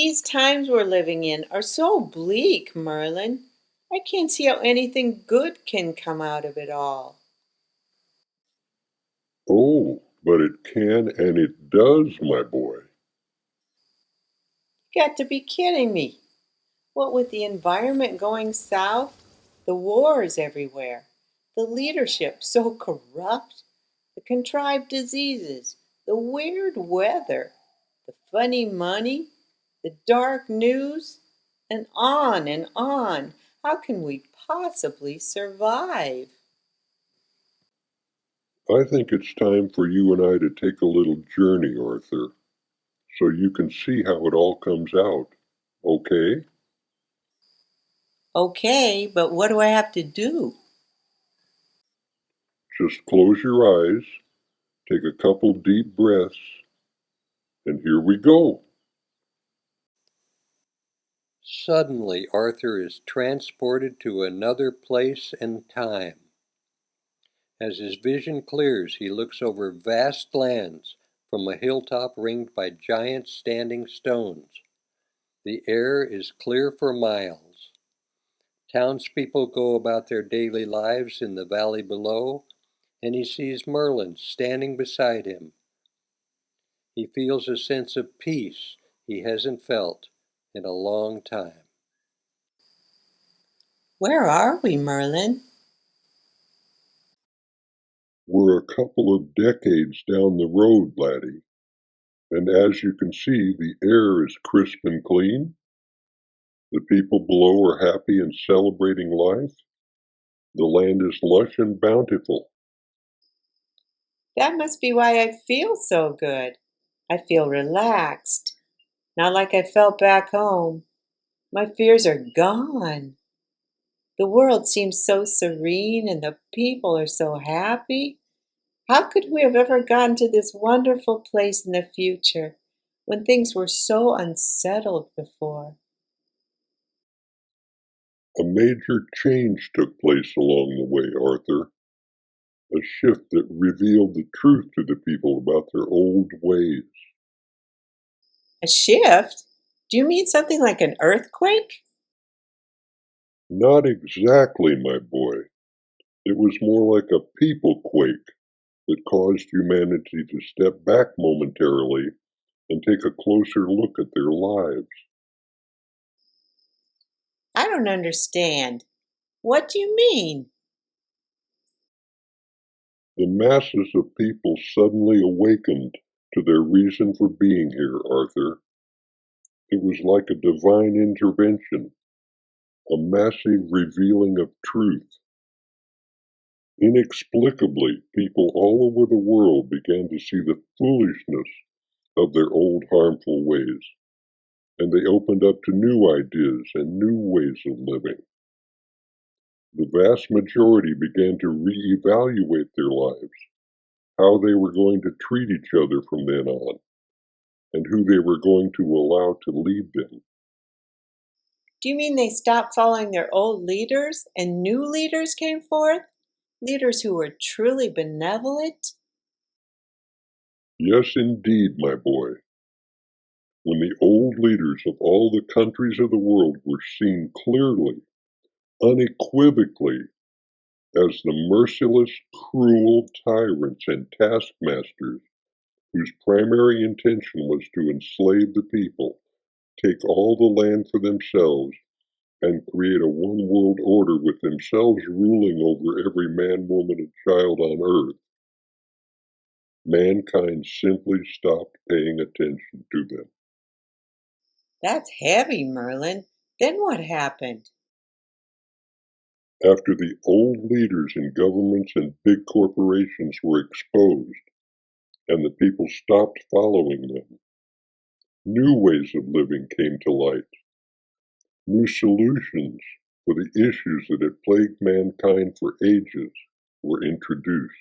These times we're living in are so bleak, Merlin. I can't see how anything good can come out of it all. Oh, but it can and it does, my boy. You got to be kidding me. What with the environment going south, the wars everywhere, the leadership so corrupt, the contrived diseases, the weird weather, the funny money, the dark news, and on and on. How can we possibly survive? I think it's time for you and I to take a little journey, Arthur, so you can see how it all comes out. Okay? Okay, but what do I have to do? Just close your eyes, take a couple deep breaths, and here we go. Suddenly, Arthur is transported to another place and time. As his vision clears, he looks over vast lands from a hilltop ringed by giant standing stones. The air is clear for miles. Townspeople go about their daily lives in the valley below, and he sees Merlin standing beside him. He feels a sense of peace he hasn't felt in a long time. Where are we, Merlin? We're a couple of decades down the road, laddie, and as you can see, the air is crisp and clean. The people below are happy and celebrating life. The land is lush and bountiful. That must be why I feel so good. I feel relaxed, not like I felt back home. My fears are gone. The world seems so serene and the people are so happy. How could we have ever gotten to this wonderful place in the future when things were so unsettled before? A major change took place along the way, Arthur. A shift that revealed the truth to the people about their old ways. A shift? Do you mean something like an earthquake? Not exactly, my boy. It was more like a people quake that caused humanity to step back momentarily and take a closer look at their lives. I don't understand. What do you mean? The masses of people suddenly awakened to their reason for being here, Arthur. It was like a divine intervention, a massive revealing of truth. Inexplicably, people all over the world began to see the foolishness of their old harmful ways, and they opened up to new ideas and new ways of living. The vast majority began to reevaluate their lives, how they were going to treat each other from then on, and who they were going to allow to lead them. Do you mean they stopped following their old leaders and new leaders came forth? Leaders who were truly benevolent? Yes, indeed, my boy. When the old leaders of all the countries of the world were seen clearly, unequivocally, as the merciless, cruel tyrants and taskmasters whose primary intention was to enslave the people, take all the land for themselves, and create a one world order with themselves ruling over every man, woman, and child on earth, mankind simply stopped paying attention to them. That's heavy, Merlin. Then what happened? After the old leaders in governments and big corporations were exposed, and the people stopped following them, new ways of living came to light. New solutions for the issues that had plagued mankind for ages were introduced.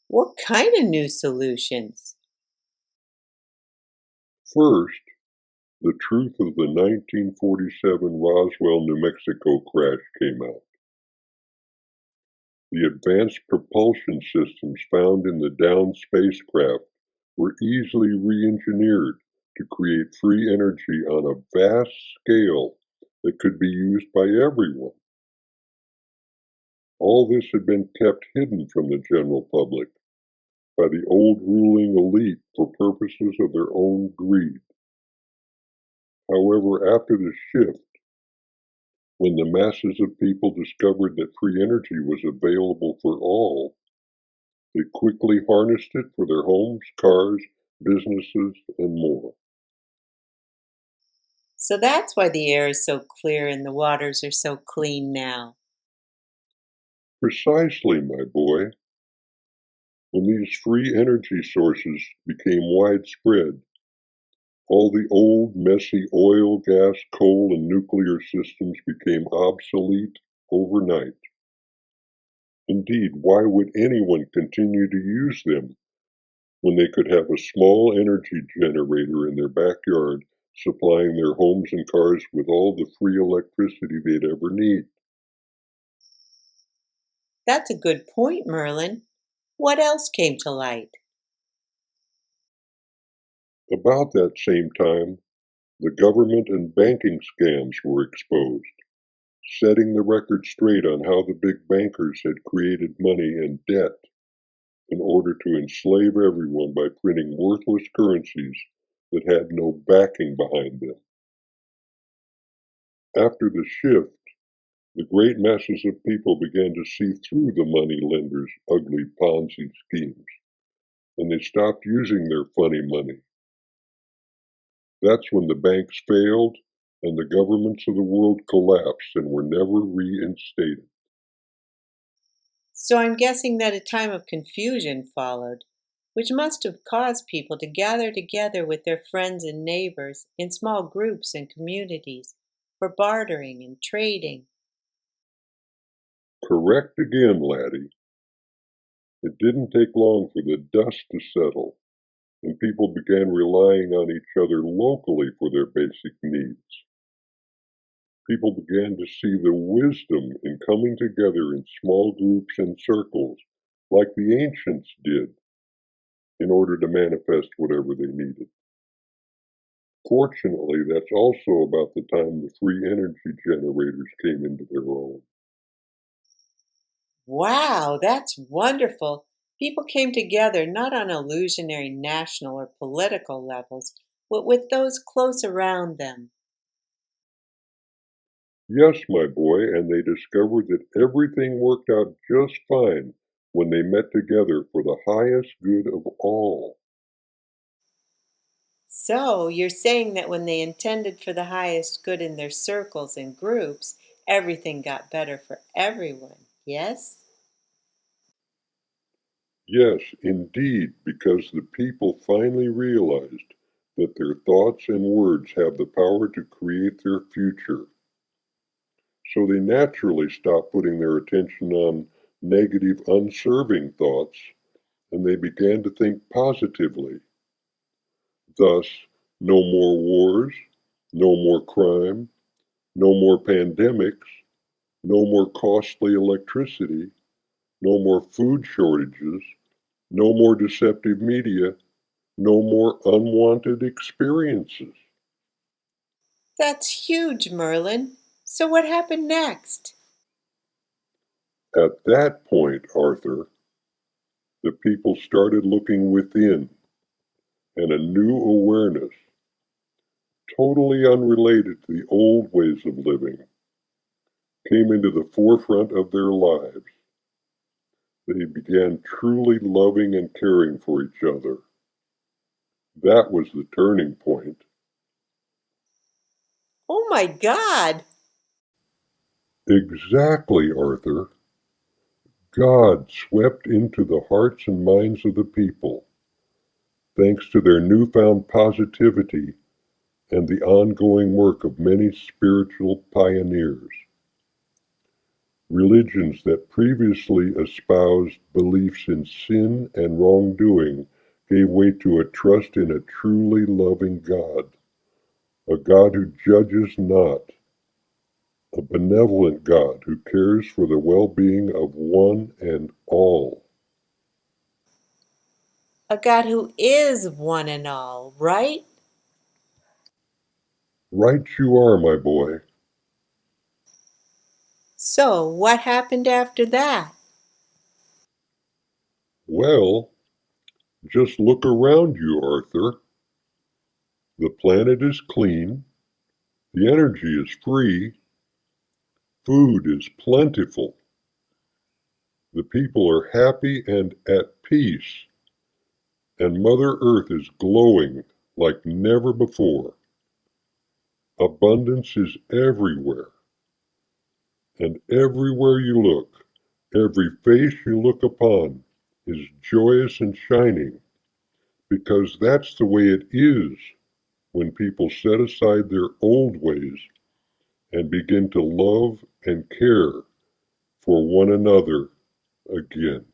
What kind of new solutions? First, the truth of the 1947 Roswell, New Mexico crash came out. The advanced propulsion systems found in the downed spacecraft were easily re-engineered to create free energy on a vast scale that could be used by everyone. All this had been kept hidden from the general public by the old ruling elite for purposes of their own greed. However, after the shift, when the masses of people discovered that free energy was available for all, they quickly harnessed it for their homes, cars, businesses, and more. So that's why the air is so clear and the waters are so clean now. Precisely, my boy. When these free energy sources became widespread, all the old, messy oil, gas, coal, and nuclear systems became obsolete overnight. Indeed, why would anyone continue to use them when they could have a small energy generator in their backyard supplying their homes and cars with all the free electricity they'd ever need? That's a good point, Merlin. What else came to light? About that same time, the government and banking scams were exposed, setting the record straight on how the big bankers had created money and debt in order to enslave everyone by printing worthless currencies that had no backing behind them. After the shift, the great masses of people began to see through the money lenders' ugly Ponzi schemes, and they stopped using their funny money. That's when the banks failed and the governments of the world collapsed and were never reinstated. So I'm guessing that a time of confusion followed, which must have caused people to gather together with their friends and neighbors in small groups and communities for bartering and trading. Correct again, laddie. It didn't take long for the dust to settle, and people began relying on each other locally for their basic needs. People began to see the wisdom in coming together in small groups and circles, like the ancients did, in order to manifest whatever they needed. Fortunately, that's also about the time the free energy generators came into their own. Wow, that's wonderful. People came together not on illusionary national or political levels, but with those close around them. Yes, my boy, and they discovered that everything worked out just fine when they met together for the highest good of all. So you're saying that when they intended for the highest good in their circles and groups, everything got better for everyone, yes? Yes, indeed, because the people finally realized that their thoughts and words have the power to create their future. So they naturally stopped putting their attention on negative, unserving thoughts, and they began to think positively. Thus, no more wars, no more crime, no more pandemics, no more costly electricity, no more food shortages, no more deceptive media, no more unwanted experiences. That's huge, Merlin. So what happened next? At that point, Arthur, the people started looking within, and a new awareness, totally unrelated to the old ways of living, came into the forefront of their lives. They began truly loving and caring for each other. That was the turning point. Oh my God! Exactly, Arthur. God swept into the hearts and minds of the people, thanks to their newfound positivity and the ongoing work of many spiritual pioneers. Religions that previously espoused beliefs in sin and wrongdoing gave way to a trust in a truly loving God, a God who judges not, a benevolent God who cares for the well-being of one and all. A God who is one and all, right? Right you are, my boy. So, what happened after that? Well, just look around you, Arthur. The planet is clean, the energy is free, food is plentiful, the people are happy and at peace, and Mother Earth is glowing like never before. Abundance is everywhere, and everywhere you look, every face you look upon is joyous and shining, because that's the way it is when people set aside their old ways and begin to love and care for one another again.